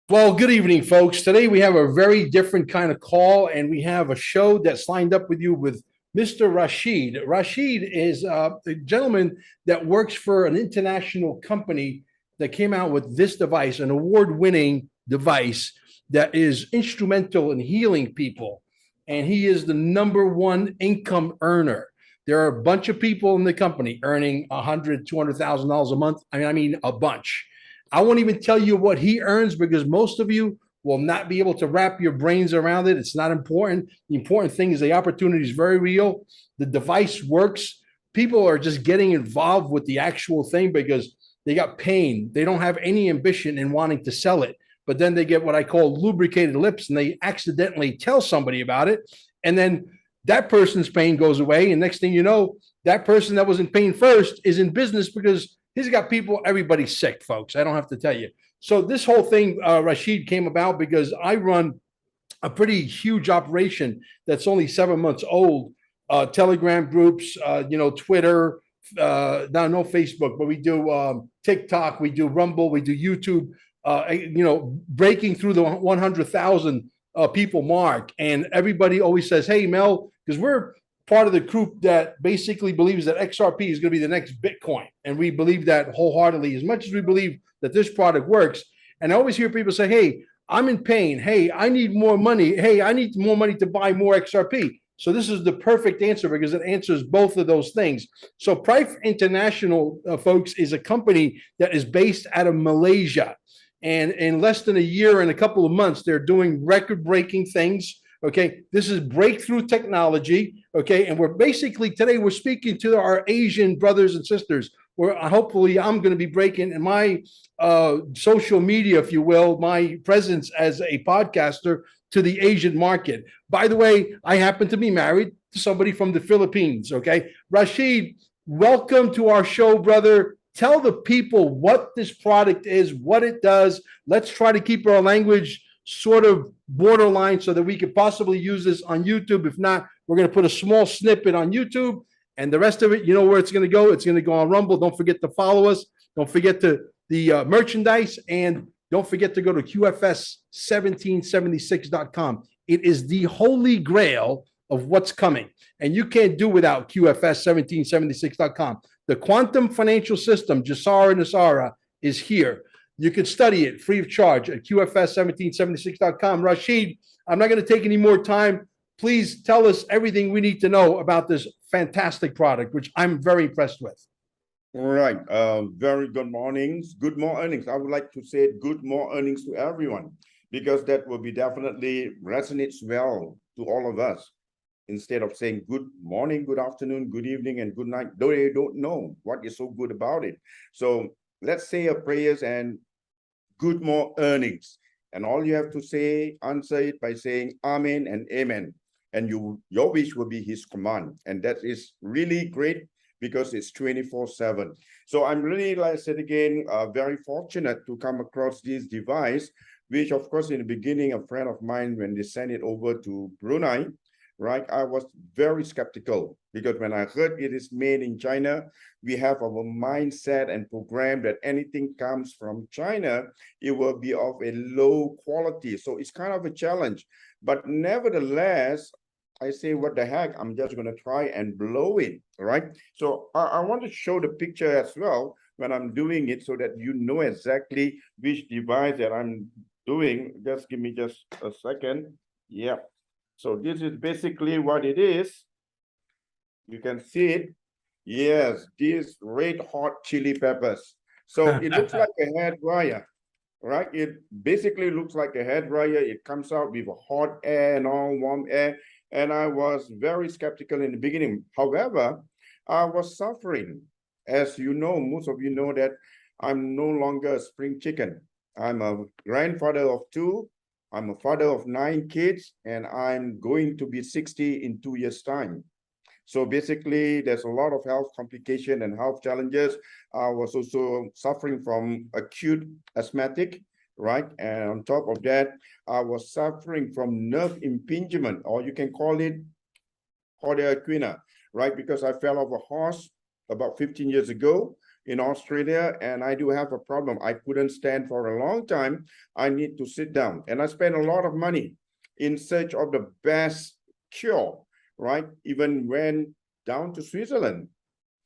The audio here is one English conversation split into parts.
Well, good evening, folks. Today we have a very different kind of call, and we have a show that's lined up with you with Mr. Rashid. Rashid is a gentleman that works for an international company that came out with this device, an award-winning device that is instrumental in healing people. And he is the number one income earner. There are a bunch of people in the company earning $100,000, $200,000 a month. I mean, a bunch. I won't even tell you what he earns because most of you will not be able to wrap your brains around it. It's not important. The important thing is the opportunity is very real. The device works. People are just getting involved with the actual thing because they got pain. They don't have any ambition in wanting to sell it. But then they get what I call lubricated lips and they accidentally tell somebody about it. And then that person's pain goes away. And next thing you know, that person that was in pain first is in business because he's got people, everybody's sick, folks. I don't have to tell you. So this whole thing, Rashid, came about because I run a pretty huge operation that's only 7 months old. Telegram groups, Twitter, no Facebook, but we do TikTok, we do Rumble, we do YouTube. Breaking through the 100,000 people mark, and everybody always says, "Hey, Mel," because we're part of the group that basically believes that XRP is going to be the next Bitcoin. And we believe that wholeheartedly, as much as we believe that this product works. And I always hear people say, hey, I'm in pain. Hey, I need more money. Hey, I need more money to buy more XRP. So this is the perfect answer because it answers both of those things. So Price International, folks, is a company that is based out of Malaysia. And in less than a year and a couple of months, they're doing record-breaking things. Okay, this is breakthrough technology. Okay, and we're basically today we're speaking to our Asian brothers and sisters. Where hopefully I'm going to be breaking in my social media, if you will, my presence as a podcaster to the Asian market. By the way, I happen to be married to somebody from the Philippines. Okay, Rashid, welcome to our show, brother. Tell the people what this product is, what it does. Let's try to keep our language sort of borderline so that we could possibly use this on YouTube. If not, we're going to put a small snippet on YouTube and the rest of it, you know where it's going to go. It's going to go on Rumble. Don't forget to follow us. Don't forget to the merchandise, and don't forget to go to QFS1776.com. It is the holy grail of what's coming, and you can't do without QFS1776.com. The quantum financial system, Jasara Nasara, is here. You can study it free of charge at QFS1776.com. Rashid, I'm not going to take any more time. Please tell us everything we need to know about this fantastic product, which I'm very impressed with. All right. Very good mornings. Good more earnings. I would like to say good more earnings to everyone, because that will be definitely resonates well to all of us. Instead of saying good morning, good afternoon, good evening, and good night, though they don't know what is so good about it. So let's say our prayers and good more earnings. And all you have to say, answer it by saying Amen and Amen. And your wish will be his command. And that is really great because it's 24/7. So I'm really, like I said again, very fortunate to come across this device, which of course in the beginning, a friend of mine, when they sent it over to Brunei, right, I was very skeptical because when I heard it is made in China, we have our mindset and program that anything comes from China, it will be of a low quality. So it's kind of a challenge. But nevertheless, I say, what the heck, I'm just going to try and blow it, right? So I want to show the picture as well when I'm doing it so that you know exactly which device that I'm doing. Just give me just a second. Yeah. So this is basically what it is. You can see it. Yes, these red hot chili peppers. So it looks like a hair dryer, right? It basically looks like a hair dryer. It comes out with a hot air and all warm air. And I was very skeptical in the beginning. However, I was suffering. As you know, most of you know that I'm no longer a spring chicken. I'm a grandfather of 2. I'm a father of 9 kids, and I'm going to be 60 in 2 years' time. So basically, there's a lot of health complications and health challenges. I was also suffering from acute asthmatic, right? And on top of that, I was suffering from nerve impingement, or you can call it cordia equina, right? Because I fell off a horse about 15 years ago, in Australia, and I do have a problem. I couldn't stand for a long time. I need to sit down, and I spend a lot of money in search of the best cure, right? Even went down to Switzerland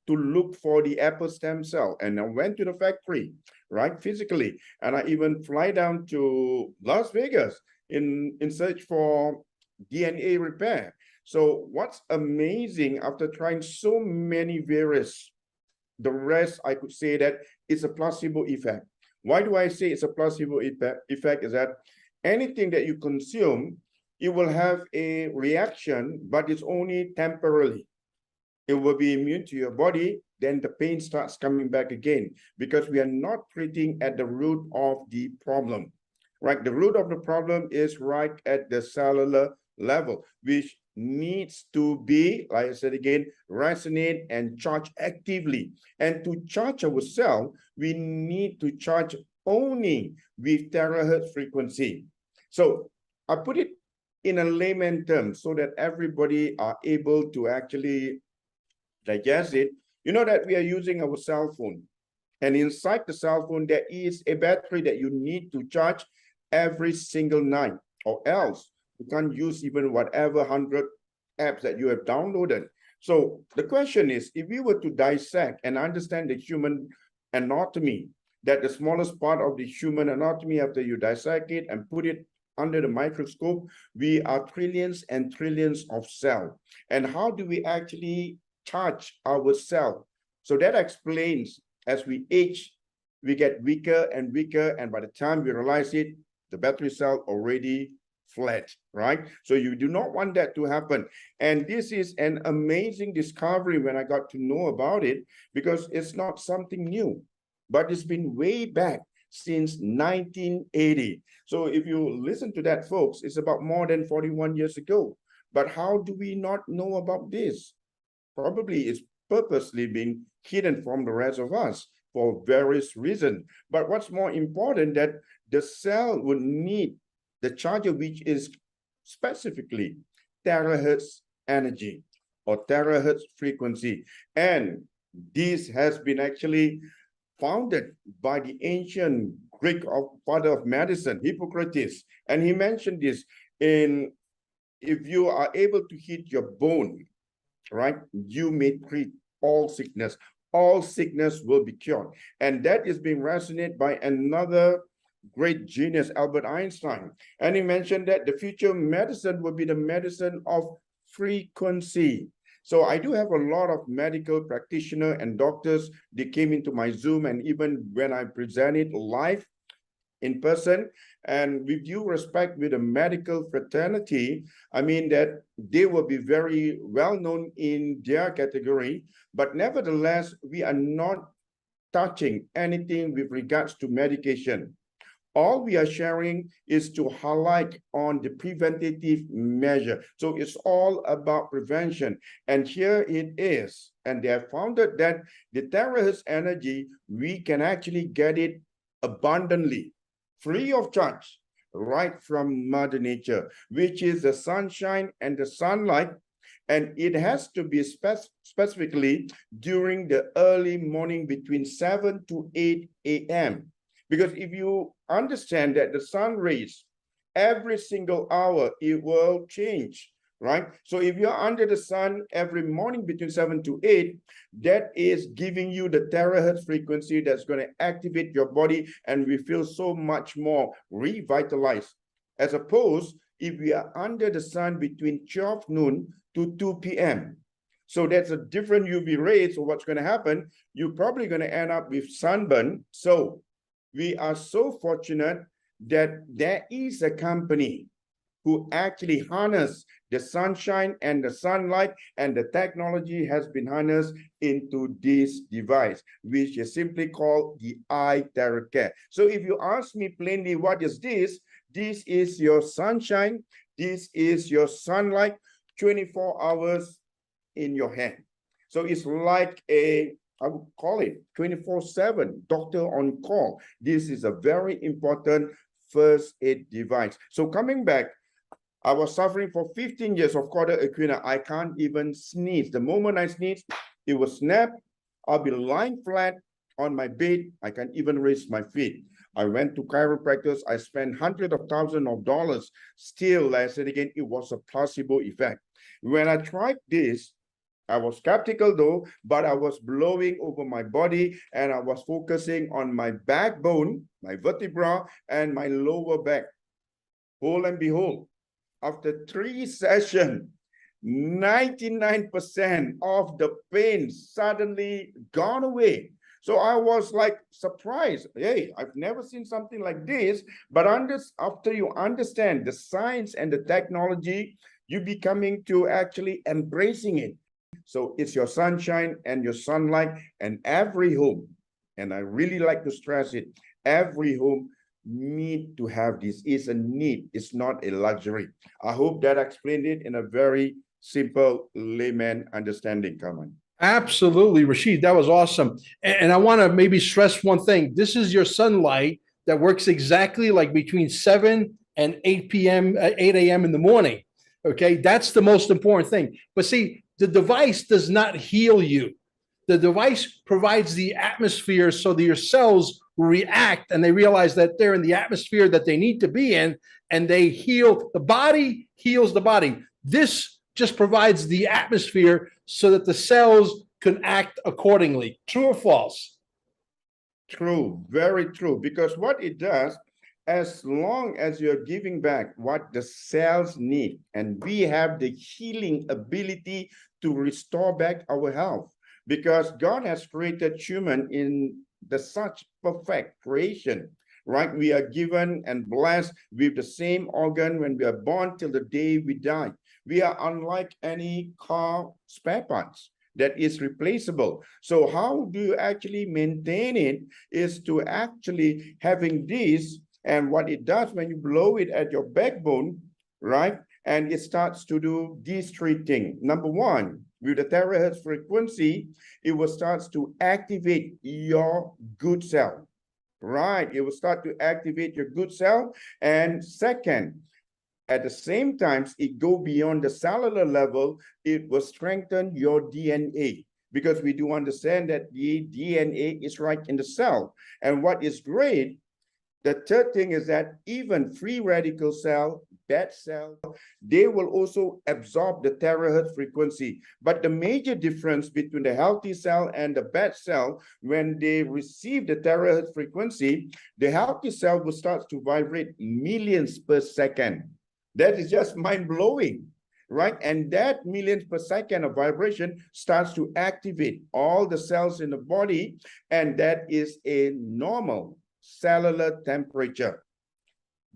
to look for the apple stem cell, and I went to the factory, right, physically, and I even fly down to Las Vegas in search for DNA repair. So what's amazing, after trying so many various, the rest I could say that it's a placebo effect. Why do I say it's a placebo effect? Is that anything that you consume, it will have a reaction, but it's only temporarily. It will be immune to your body, then the pain starts coming back again, because we are not treating at the root of the problem, right? The root of the problem is right at the cellular level, which needs to be, like I said again, resonate and charge actively. And to charge our cell, we need to charge only with terahertz frequency. So I put it in a layman term so that everybody are able to actually digest it. You know that we are using our cell phone, and inside the cell phone there is a battery that you need to charge every single night, or else you can't use even whatever 100 apps that you have downloaded. So the question is, if we were to dissect and understand the human anatomy, that the smallest part of the human anatomy, after you dissect it and put it under the microscope, we are trillions and trillions of cells. And how do we actually charge our cell? So that explains, as we age, we get weaker and weaker, and by the time we realize it, the battery cell already flat, right? So you do not want that to happen. And this is an amazing discovery when I got to know about it, because it's not something new, but it's been way back since 1980. So if you listen to that, folks, it's about more than 41 years ago. But how do we not know about this? Probably it's purposely being hidden from the rest of us for various reasons. But what's more important, that the cell would need the charger, which is specifically terahertz energy or terahertz frequency. And this has been actually founded by the ancient Greek father of medicine, Hippocrates. And he mentioned this in, if you are able to hit your bone, right, you may treat all sickness. All sickness will be cured. And that is being resonated by another great genius, Albert Einstein. And he mentioned that the future medicine will be the medicine of frequency. So I do have a lot of medical practitioners and doctors. They came into my Zoom, and even when I presented live in person, and with due respect with the medical fraternity, I mean that they will be very well known in their category, but nevertheless, we are not touching anything with regards to medication. All we are sharing is to highlight on the preventative measure. So it's all about prevention. And here it is. And they have found that the terahertz energy, we can actually get it abundantly, free of charge, right from Mother Nature, which is the sunshine and the sunlight. And it has to be specifically during the early morning between 7 to 8 a.m. Because if you understand that the sun rays, every single hour, it will change, right? So if you're under the sun every morning between 7 to 8, that is giving you the terahertz frequency that's going to activate your body, and we feel so much more revitalized. As opposed, if we are under the sun between 12 noon to 2 p.m., so that's a different UV rays. So what's going to happen? You're probably going to end up with sunburn. So we are so fortunate that there is a company who actually harness the sunshine and the sunlight, and the technology has been harnessed into this device, which is simply called the iTeraCare. So if you ask me plainly, what is this? This is your sunshine. This is your sunlight, 24 hours in your hand. So it's like I would call it 24/7 doctor on call. This is a very important first aid device. So coming back, I was suffering for 15 years of cauda equina. I can't even sneeze. The moment I sneeze, it will snap. I'll be lying flat. on my bed. I can even raise my feet. I went to chiropractors. I spent hundreds of thousands of dollars. Still, I said again, it was a placebo effect. When I tried this, I was skeptical though, but I was blowing over my body and I was focusing on my backbone, my vertebra, and my lower back. Lo and behold, after 3 sessions, 99% of the pain suddenly gone away. So I was like surprised. Hey, I've never seen something like this. But after you understand the science and the technology, you becoming to actually embracing it. So it's your sunshine and your sunlight, and every home, and I really like to stress it, every home need to have this. It's a need. It's not a luxury. I hope that explained it in a very simple layman understanding. Come on. Absolutely, Rashid. That was awesome. And I want to maybe stress one thing. This is your sunlight that works exactly like between 7 and 8 p.m., 8 a.m. in the morning. Okay, that's the most important thing. But see, the device does not heal you. The device provides the atmosphere so that your cells react and they realize that they're in the atmosphere that they need to be in, and they heal. The body heals the body. This just provides the atmosphere so that the cells can act accordingly. True or false? True, very true. Because what it does, as long as you're giving back what the cells need, and we have the healing ability to restore back our health, because God has created human in the such perfect creation, right? We are given and blessed with the same organ when we are born till the day we die. We are unlike any car spare parts that is replaceable. So how do you actually maintain it is to actually having this, and what it does when you blow it at your backbone, right? And it starts to do these three things. Number one, with the TeraHertz frequency, it will start to activate your good cell, right? It will start to activate your good cell. And second, at the same time, it go beyond the cellular level, it will strengthen your DNA, because we do understand that the DNA is right in the cell. And what is great, the third thing is that even free radical cell, bad cell, they will also absorb the terahertz frequency. But the major difference between the healthy cell and the bad cell, when they receive the terahertz frequency, the healthy cell will start to vibrate millions per second. That is just mind-blowing, right? And that millions per second of vibration starts to activate all the cells in the body, and that is a normal cellular temperature.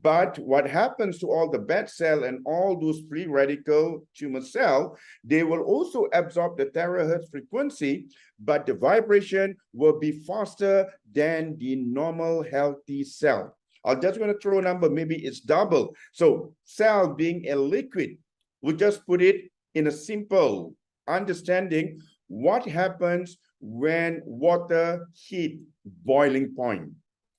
But what happens to all the bad cell and all those free radical tumor cell, they will also absorb the terahertz frequency, but the vibration will be faster than the normal healthy cell. I'm just going to throw a number, maybe it's double. So cell being a liquid, we just put it in a simple understanding. What happens when water hit boiling point?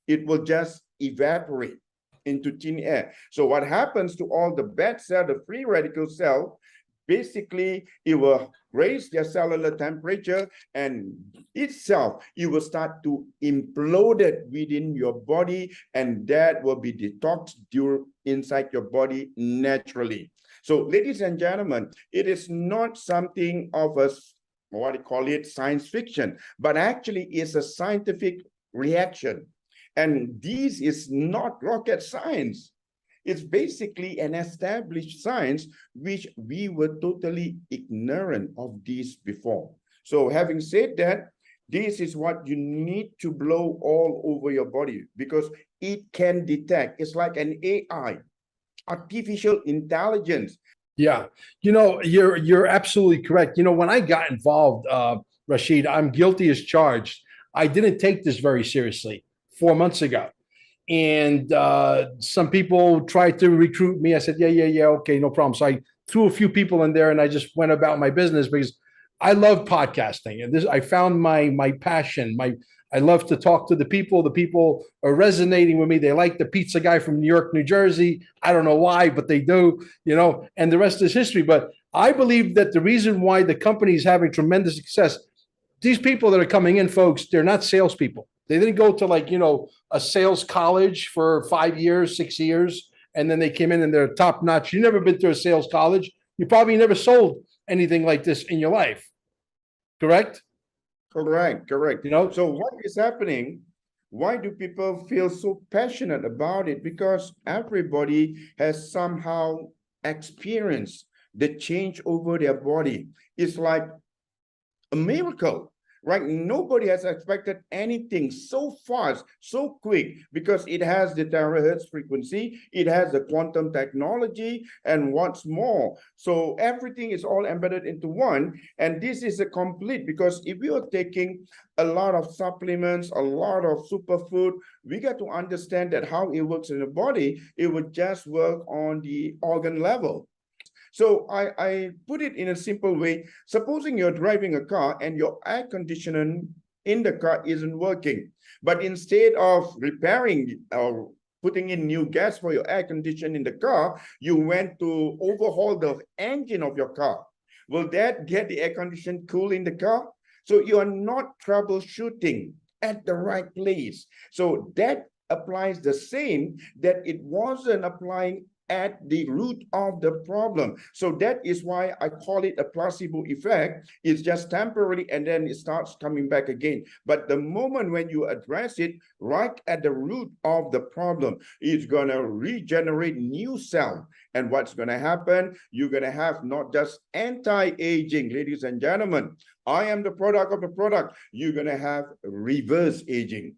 It will just evaporate into thin air. So what happens to all the bad cell, the free radical cell, basically it will raise their cellular temperature, and itself, it will start to implode it within your body, and that will be detoxed inside your body naturally. So ladies and gentlemen, it is not something of a, what I call it, science fiction, but actually it's a scientific reaction. And this is not rocket science. It's basically an established science, which we were totally ignorant of this before. So having said that, this is what you need to blow all over your body, because it can detect. It's like an AI, artificial intelligence. Yeah, you know, you're absolutely correct. You know, when I got involved, Rashid, I'm guilty as charged. I didn't take this very seriously 4 months ago. And some people tried to recruit me. I said, yeah, okay, no problem. So I threw a few people in there and I just went about my business, because I love podcasting. And this, I found my passion. I love to talk to the people. The people are resonating with me. They like the pizza guy from New York, New Jersey. I don't know why, but they do, you know, and the rest is history. But I believe that the reason why the company is having tremendous success, these people that are coming in, folks, they're not salespeople. They didn't go to like, a sales college for 5 years, 6 years, and then they came in and they're top notch. You've never been to a sales college. You probably never sold anything like this in your life. Correct? Correct, correct. You know, So what is happening? Why do people feel so passionate about it? Because everybody has somehow experienced the change over their body. It's like a miracle, right? Nobody has expected anything so fast, so quick, because it has the terahertz frequency, it has the quantum technology, and what's more. So everything is all embedded into one, and this is a complete, because if you are taking a lot of supplements, a lot of superfood, we got to understand that how it works in the body, it would just work on the organ level. So I put it in a simple way. Supposing you're driving a car and your air conditioning in the car isn't working, but instead of repairing or putting in new gas for your air conditioning in the car, you went to overhaul the engine of your car. Will that get the air conditioning cool in the car? So you are not troubleshooting at the right place. So that applies the same that it wasn't applying at the root of the problem. So that is why I call it a placebo effect. It's just temporary and then it starts coming back again. But the moment when you address it right at the root of the problem, it's going to regenerate new cell. And what's going to happen? You're going to have not just anti-aging, ladies and gentlemen. I am the product of the product. You're going to have reverse aging.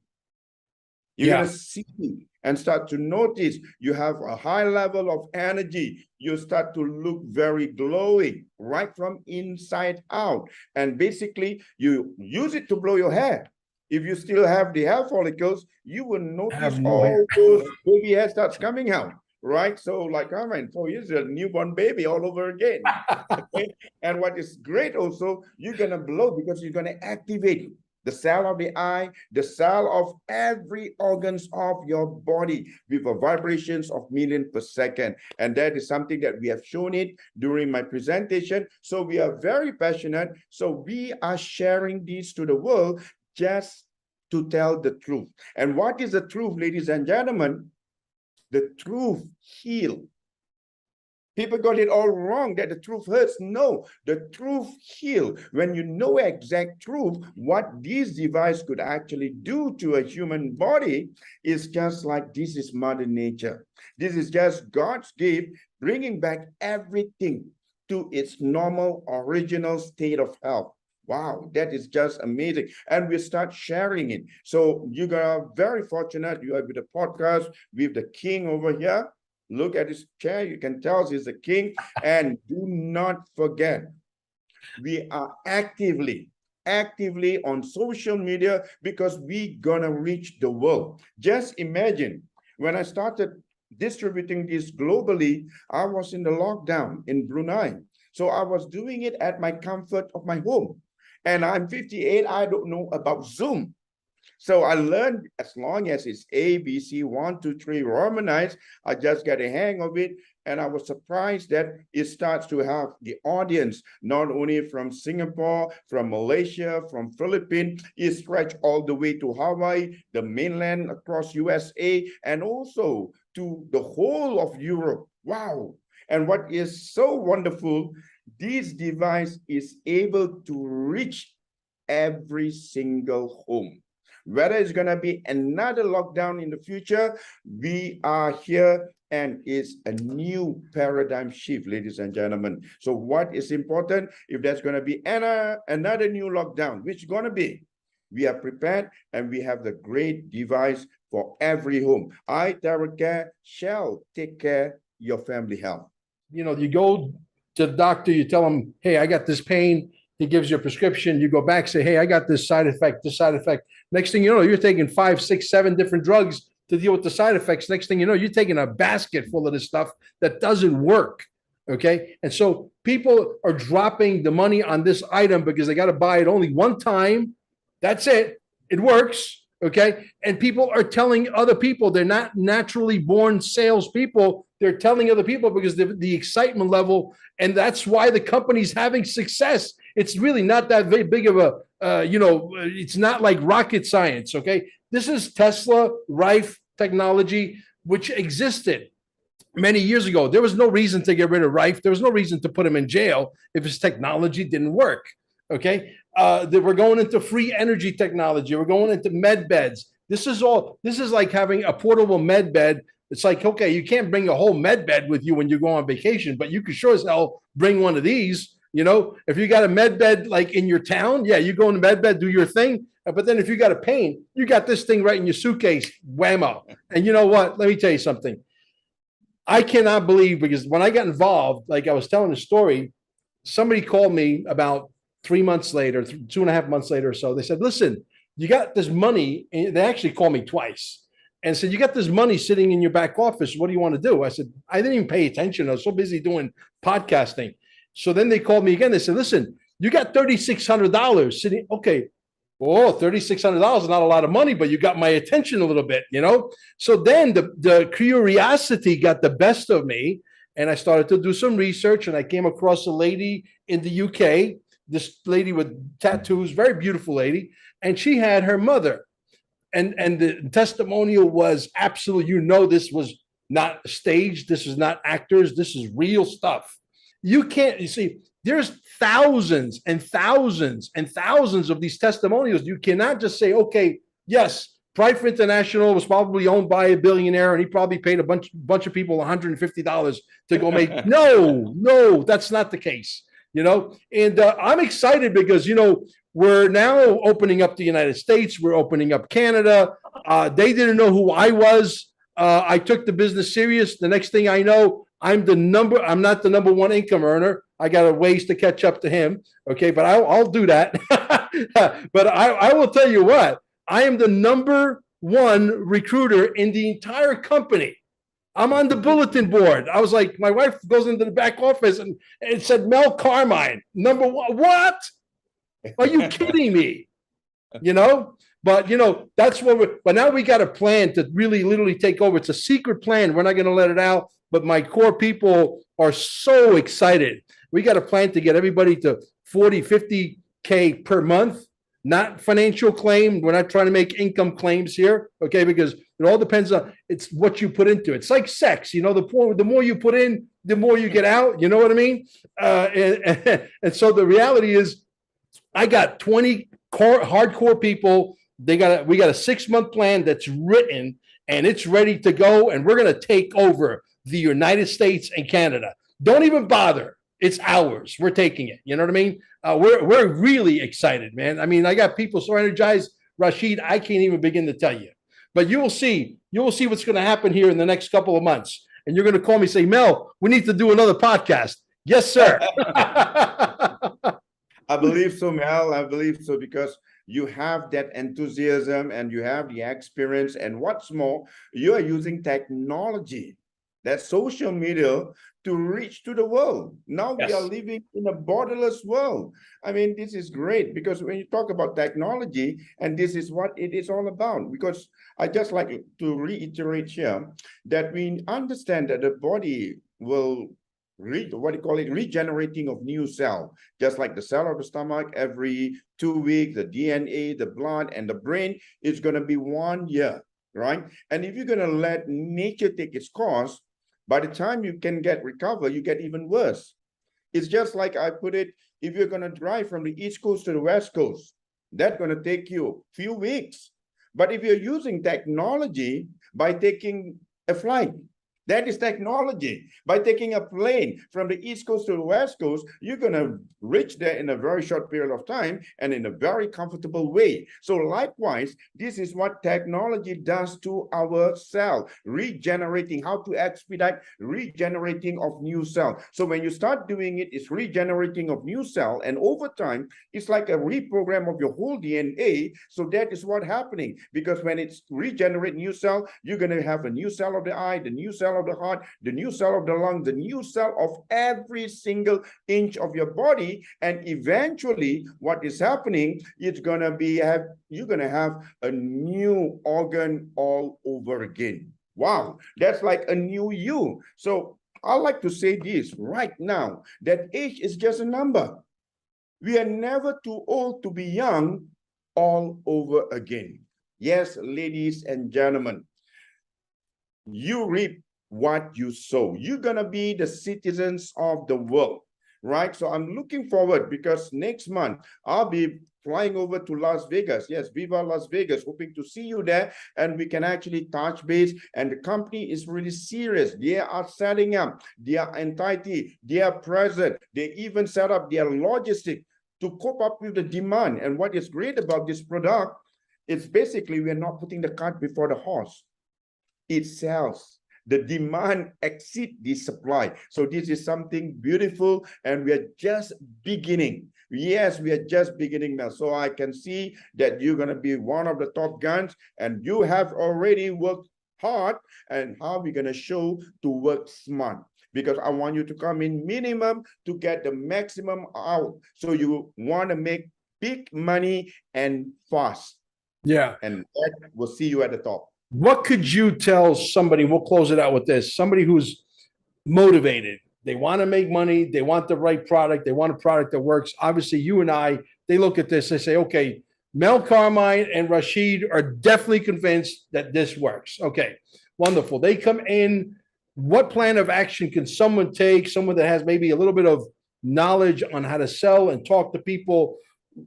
You're going to see and start to notice you have a high level of energy. You start to look very glowing right from inside out. And basically, you use it to blow your hair. If you still have the hair follicles, you will notice all those baby hair starts coming out. Right? So like, I mean, 4 years, a newborn baby all over again. Okay? And what is great also, you're going to blow because you're going to activate the cell of the eye, the cell of every organs of your body with a vibrations of million per second. And that is something that we have shown it during my presentation. So we are very passionate. So we are sharing this to the world just to tell the truth. And what is the truth, ladies and gentlemen? The truth heals. People got it all wrong that the truth hurts. No, the truth heals. When you know exact truth, what this device could actually do to a human body is just like this is Mother Nature. This is just God's gift, bringing back everything to its normal, original state of health. Wow, that is just amazing. And we start sharing it. So you are very fortunate. You are with the podcast with the king over here. Look at his chair. You can tell he's a king. And do not forget, we are actively on social media because we're going to reach the world. Just imagine when I started distributing this globally, I was in the lockdown in Brunei. So I was doing it at my comfort of my home. And I'm 58. I don't know about Zoom. So I learned as long as it's A, B, C, 1, 2, 3 Romanized, I just get a hang of it. And I was surprised that it starts to have the audience, not only from Singapore, from Malaysia, from Philippines, it stretched all the way to Hawaii, the mainland across USA, and also to the whole of Europe. Wow. And what is so wonderful, this device is able to reach every single home. Whether it's going to be another lockdown in the future, we are here and it's a new paradigm shift, ladies and gentlemen. So what is important, if there's going to be another new lockdown, which is going to be, we are prepared and we have the great device for every home. TeraHertz shall take care your family health. You know, you go to the doctor, you tell him, hey, I got this pain. He gives you a prescription. You go back, say, hey, I got this side effect, this side effect. Next thing you know, you're taking 5, 6, 7 different drugs to deal with the side effects. Next thing you know, you're taking a basket full of this stuff that doesn't work. Okay. And so people are dropping the money on this item because they got to buy it only one time. That's it. It works. Okay. And people are telling other people, they're not naturally born salespeople. They're telling other people because the excitement level, and that's why the company's having success. It's really not that very big of a, it's not like rocket science. Okay. This is Tesla Rife technology, which existed many years ago. There was no reason to get rid of Rife. There was no reason to put him in jail if his technology didn't work. Okay. We're going into free energy technology. We're going into med beds. This is like having a portable med bed. It's like, okay, you can't bring a whole med bed with you when you go on vacation, but you can sure as hell bring one of these. If you got a med bed like in your town, yeah, you go in the med bed, do your thing. But then if you got a pain, you got this thing right in your suitcase, whammo. And you know what? Let me tell you something. I cannot believe, because when I got involved, like I was telling the story, somebody called me about 3 months later, 2.5 months later or so. They said, listen, you got this money. And they actually called me twice and said, you got this money sitting in your back office. What do you want to do? I said, I didn't even pay attention. I was so busy doing podcasting. So then they called me again. They said, listen, you got $3,600 sitting. Okay. Oh, $3,600 is not a lot of money, but you got my attention a little bit, So then the curiosity got the best of me, and I started to do some research, and I came across a lady in the UK, this lady with tattoos, very beautiful lady, and she had her mother. And the testimonial was absolute. This was not staged. This is not actors. This is real stuff. You see, there's thousands and thousands and thousands of these testimonials. You cannot just say, okay, yes, Prife International was probably owned by a billionaire and he probably paid a bunch of people $150 to go make. No, that's not the case, And I'm excited because, we're now opening up the United States. We're opening up Canada. They didn't know who I was. I took the business serious. The next thing I know, I'm not the number one income earner. I got a ways to catch up to him. Okay, but I'll do that. But I will tell you what, I am the number one recruiter in the entire company. I'm on the bulletin board. I was like, my wife goes into the back office and it said Mel Carmine, number one. What? Are you kidding me? But that's but now we got a plan to really literally take over. It's a secret plan. We're not going to let it out, but my core people are so excited. We got a plan to get everybody to 40, 50K per month, not financial claim. We're not trying to make income claims here. Okay. Because it all depends on it's what you put into it. It's like sex, the more you put in, the more you get out. You know what I mean? And so the reality is I got 20 hardcore people. We got a 6-month plan that's written and it's ready to go. And we're going to take over the United States and Canada. Don't even bother. It's ours. We're taking it. You know what I mean? We're really excited, man. I mean, I got people so energized, Rashid, I can't even begin to tell you. But you will see what's going to happen here in the next couple of months. And you're going to call me and say, Mel, we need to do another podcast. Yes, sir. I believe so, Mel. I believe so because you have that enthusiasm and you have the experience. And what's more, you are using technology, that social media, to reach to the world. Now we are living in a borderless world. I mean, this is great because when you talk about technology, and this is what it is all about, because I just like to reiterate here that we understand that the body will regenerating of new cell, just like the cell of the stomach every 2 weeks, the DNA, the blood, and the brain is going to be 1 year, right? And if you're going to let nature take its course, by the time you can recover, you get even worse. It's just like I put it, if you're going to drive from the East Coast to the West Coast, that's going to take you a few weeks. But if you're using technology by taking a flight, that is technology. By taking a plane from the East Coast to the West Coast, you're going to reach there in a very short period of time and in a very comfortable way. So likewise, this is what technology does to our cell, regenerating, how to expedite regenerating of new cell. So when you start doing it, it's regenerating of new cell. And over time, it's like a reprogram of your whole DNA. So that is what's happening. Because when it's regenerate new cell, you're going to have a new cell of the eye, the new cell of the heart, the new cell of the lung, the new cell of every single inch of your body. And eventually what is happening, it's going to be, you're going to have a new organ all over again. Wow, that's like a new you. So I like to say this right now, that age is just a number. We are never too old to be young all over again. Yes, ladies and gentlemen, you reap what you sow. You're going to be the citizens of the world, right? So I'm looking forward because next month I'll be flying over to Las Vegas. Yes, Viva Las Vegas, hoping to see you there and we can actually touch base. And the company is really serious. They are setting up their entity, their present. They even set up their logistic to cope up with the demand. And what is great about this product is basically we're not putting the cart before the horse. It sells. The demand exceeds the supply. So this is something beautiful and we are just beginning. Yes, we are just beginning now. So I can see that you're going to be one of the top guns and you have already worked hard, and how we're going to show to work smart. Because I want you to come in minimum to get the maximum out. So you want to make big money and fast. Yeah. And that will see you at the top. What could you tell somebody, we'll close it out with this, somebody who's motivated, they want to make money, they want the right product, they want a product that works. Obviously, you and I, they look at this, they say, okay, Mel Carmine and Rashid are definitely convinced that this works. Okay, wonderful. They come in. What plan of action can someone take, someone that has maybe a little bit of knowledge on how to sell and talk to people,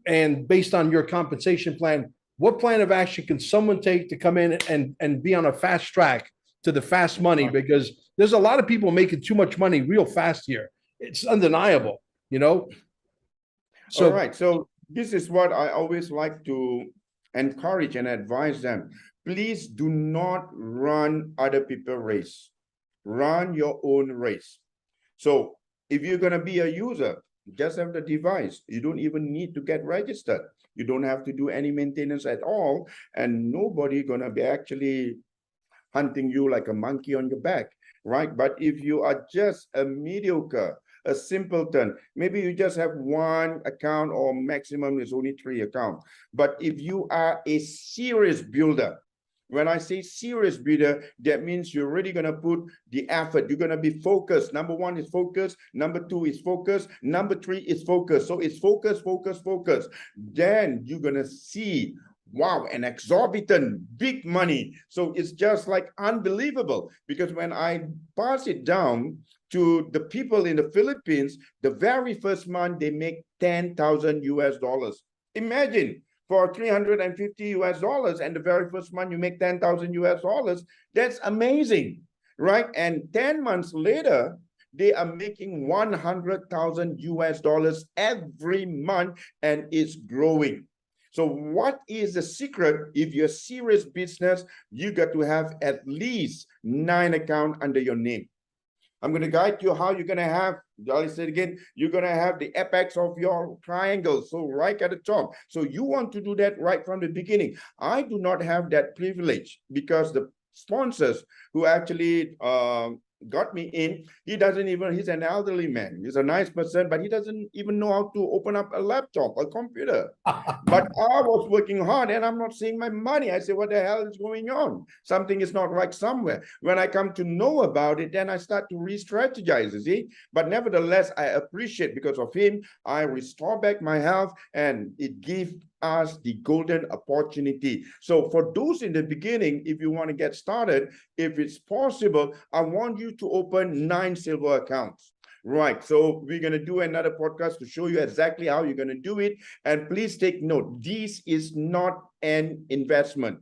and based on your compensation plan, what plan of action can someone take to come in and be on a fast track to the fast money? Because there's a lot of people making too much money real fast here. It's undeniable, you know? So, all right. So this is what I always like to encourage and advise them. Please do not run other people's race. Run your own race. So if you're going to be a user, just have the device. You don't even need to get registered. You don't have to do any maintenance at all. And nobody gonna be actually hunting you like a monkey on your back, right? But if you are just a mediocre, a simpleton, maybe you just have one account or maximum is only 3 accounts. But if you are a serious builder, when I say serious builder, that means you're really going to put the effort. You're going to be focused. Number 1 is focus. Number 2 is focus. Number 3 is focus. So it's focus, focus, focus. Then you're going to see, wow, an exorbitant big money. So it's just like unbelievable. Because when I pass it down to the people in the Philippines, the very first month they make 10,000 US dollars. Imagine. For 350 US dollars, and the very first month you make 10,000 US dollars, that's amazing, right? And 10 months later, they are making 100,000 US dollars every month, and it's growing. So what is the secret? If you're a serious business, you got to have at least 9 accounts under your name. I'm going to guide you how you're going to have, I'll say it again, you're going to have the apex of your triangle. So right at the top. So you want to do that right from the beginning. I do not have that privilege because the sponsors who actually got me in, he's an elderly man. He's a nice person, but he doesn't even know how to open up a laptop, a computer. But I was working hard and I'm not seeing my money. I say, what the hell is going on? Something is not right somewhere. When I come to know about it, then I start to re-strategize, you see. But nevertheless, I appreciate, because of him, I restore back my health, and it gives us the golden opportunity. So for those in the beginning, if you want to get started, if it's possible, I want you to open 9 silver accounts. Right. So we're going to do another podcast to show you exactly how you're going to do it. And please take note, this is not an investment.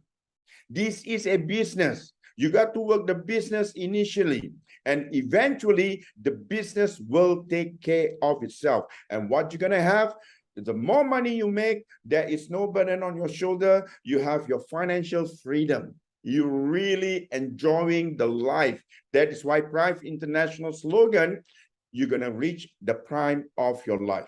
This is a business. You got to work the business initially, and eventually the business will take care of itself. And what you're going to have, the more money you make, there is no burden on your shoulder. You have your financial freedom. You're really enjoying the life. That is why Prime International slogan, you're going to reach the prime of your life.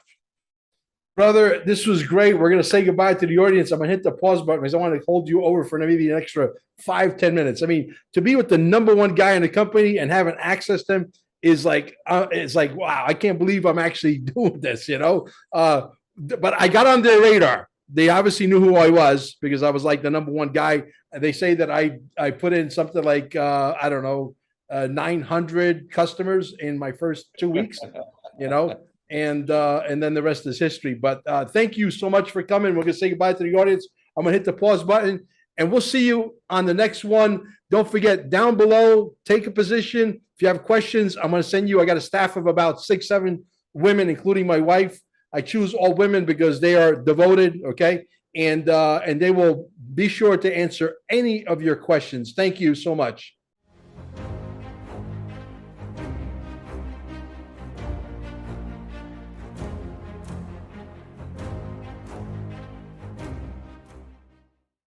Brother, this was great. We're going to say goodbye to the audience. I'm going to hit the pause button because I want to hold you over for maybe an extra 5-10 minutes. I mean, to be with the #1 guy in the company and having access to him is like, it's like, wow, I can't believe I'm actually doing this, you know? But I got on their radar. They obviously knew who I was because I was like the #1 guy. They say that I put in something like, I don't know, 900 customers in my first 2 weeks, you know? and then the rest is history. But thank you so much for coming. We're gonna say goodbye to the audience. I'm gonna hit the pause button, and we'll see you on the next one. Don't forget, down below, take a position. If you have questions, I'm gonna send you. I got a staff of about 6, 7 women, including my wife. I choose all women because they are devoted. Okay, and they will be sure to answer any of your questions. Thank you so much.